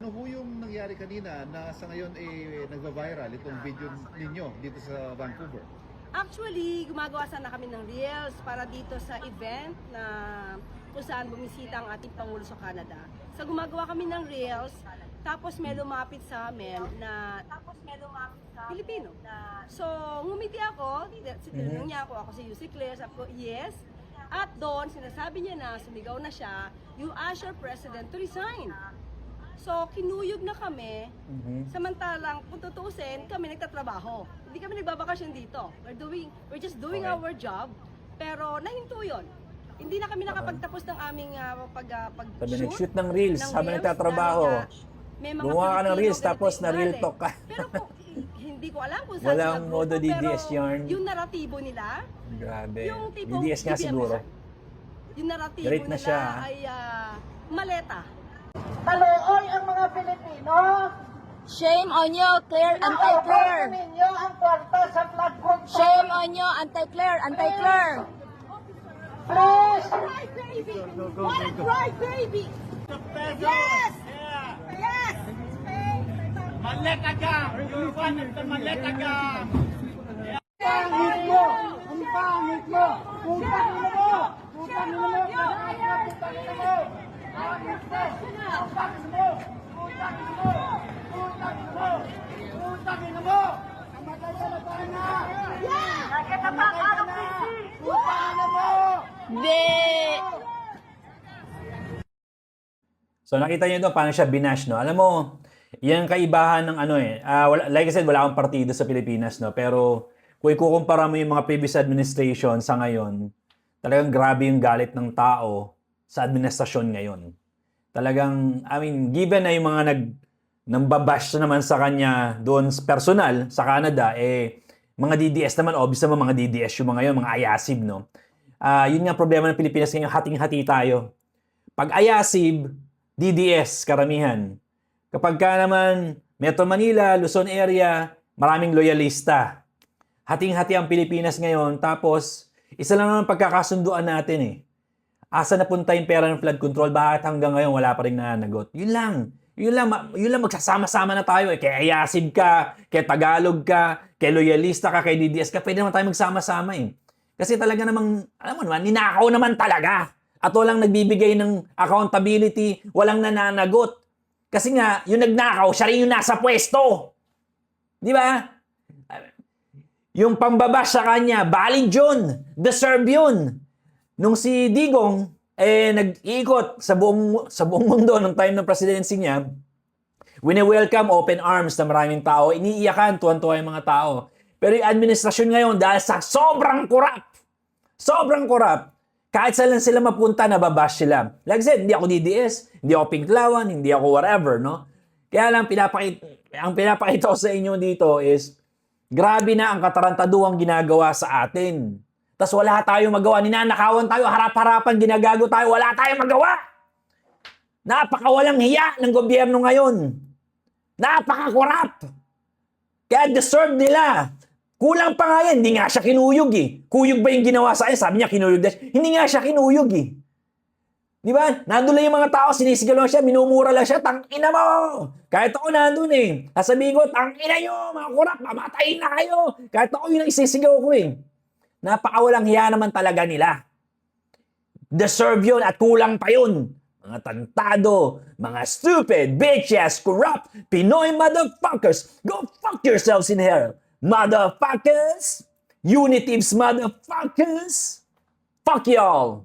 Ano ho yung nangyari kanina na sa ngayon nagva-viral itong video ninyo dito sa Vancouver? Actually, gumagawa sana kami ng reels para dito sa event na kung saan bumisita ang ating Pangulo sa Canada. So gumagawa kami ng reels, tapos may lumapit sa amin na Pilipino. So ngumiti ako, tinanong niya ako si Yussi Claire, sabi ko, yes. At doon, sinasabi niya na sumigaw na siya, you ask your president to resign. So, kinuyog na kami, samantalang kung tutuusin, kami nagtatrabaho. Hindi kami nagbabakasyon dito. We're just doing our job, pero nahinto yun. Hindi na kami nakapagtapos ng aming Sabi, nag-shoot ng reels habang nagtatrabaho. Gumawa ka ng reels tapos na-real talk ka. Pero kung, hindi ko alam kung saan Walang sila modo grupo, DDS pero yarn. yung naratibo nila, Grabe. yung tipong DDS nga BBM siguro. yung naratibo Galit na nila siya. ay maleta. Taluoy ang mga Pilipino. Shame on you, Claire, Nauupo anti-Claire. ninyo ang kwarta sa flood control. Shame on you, anti-Claire, anti-Claire. Please. What a cry, baby! Yes! Yes! Maleta ka! Maleta ka! Pangit mo! Ang pangit mo! Putang ina mo! Putang ina mo! Putang ina mo! Pangit mo! Ang pangit mo! Putang ina mo! Putang ina mo! Putang ina mo! Namatay ka na tayo na! Namatay ka na! Putang ina mo! Hindi! So nakita niyo doon paano siya binash, no? Alam mo, yan ang kaibahan ng like I said, wala akong partido sa Pilipinas, no? Pero kung ikukumpara mo yung mga previous administration sa ngayon, talagang grabe yung galit ng tao sa administrasyon ngayon. Talagang, given na yung mga nambabash naman sa kanya doon personal sa Canada, mga DDS naman, obvious naman mga DDS yung mga yun, mga ayasib, no? Yun nga problema ng Pilipinas ngayon, hating-hati tayo. Pag ayasib, DDS, karamihan. Kapag ka naman, Metro Manila, Luzon area, maraming loyalista. Hating-hati ang Pilipinas ngayon, tapos, isa lang naman pagkakasunduan natin Asa napunta yung pera ng flood control? Bakit hanggang ngayon wala pa rin nananagot? Yun lang magsasama-sama na tayo Kaya ayasib ka, kaya Tagalog ka, kaya loyalista ka, kaya DDS ka, pwede naman tayo magsama-sama Kasi talaga namang, alam mo naman, ninakaw naman talaga. At walang nagbibigay ng accountability, walang nananagot. Kasi nga, yung nagnakaw, siya rin yung nasa pwesto. Di ba? Yung pambabash sa kanya, valid yun. Deserve yun. Nung si Digong, nag-iikot sa buong mundo nung time ng presidency niya, wini-welcome open arms na maraming tao, iniiyakan, tuwan-tuwa yung mga tao. Pero yung administrasyon ngayon, dahil sa sobrang corrupt, kahit saan sila mapunta, nababash sila. Like I said, hindi ako DDS, hindi ako Pinklawan, hindi ako whatever, no? Kaya lang, ang pinapakita ko sa inyo dito is, grabe na ang katarantaduang ginagawa sa atin. Tapos wala tayong magawa, ninanakawan tayo, harap-harapan, ginagago tayo, wala tayong magawa. Napakawalang hiya ng gobyerno ngayon. Napaka-corrupt. Kaya deserve nila. Kulang pa nga yan, hindi nga siya kinuyog Kuyog ba yung ginawa sa akin? Sabi niya kinuyog din. Hindi nga siya kinuyog Di ba? Nandun lang yung mga tao, sinisigaw lang siya, minumura lang siya, tangina mo! Kahit ako nandun Sasabihin ko, tangina nyo, mga kurap, mamatayin na kayo! Kahit ako yun ang isisigaw ko Napakawalang hiya naman talaga nila. Deserve yun at kulang pa yun. Mga tantado, mga stupid, bitches, corrupt, Pinoy motherfuckers, go fuck yourselves in hell. Motherfuckers! Unitives motherfuckers! Fuck y'all!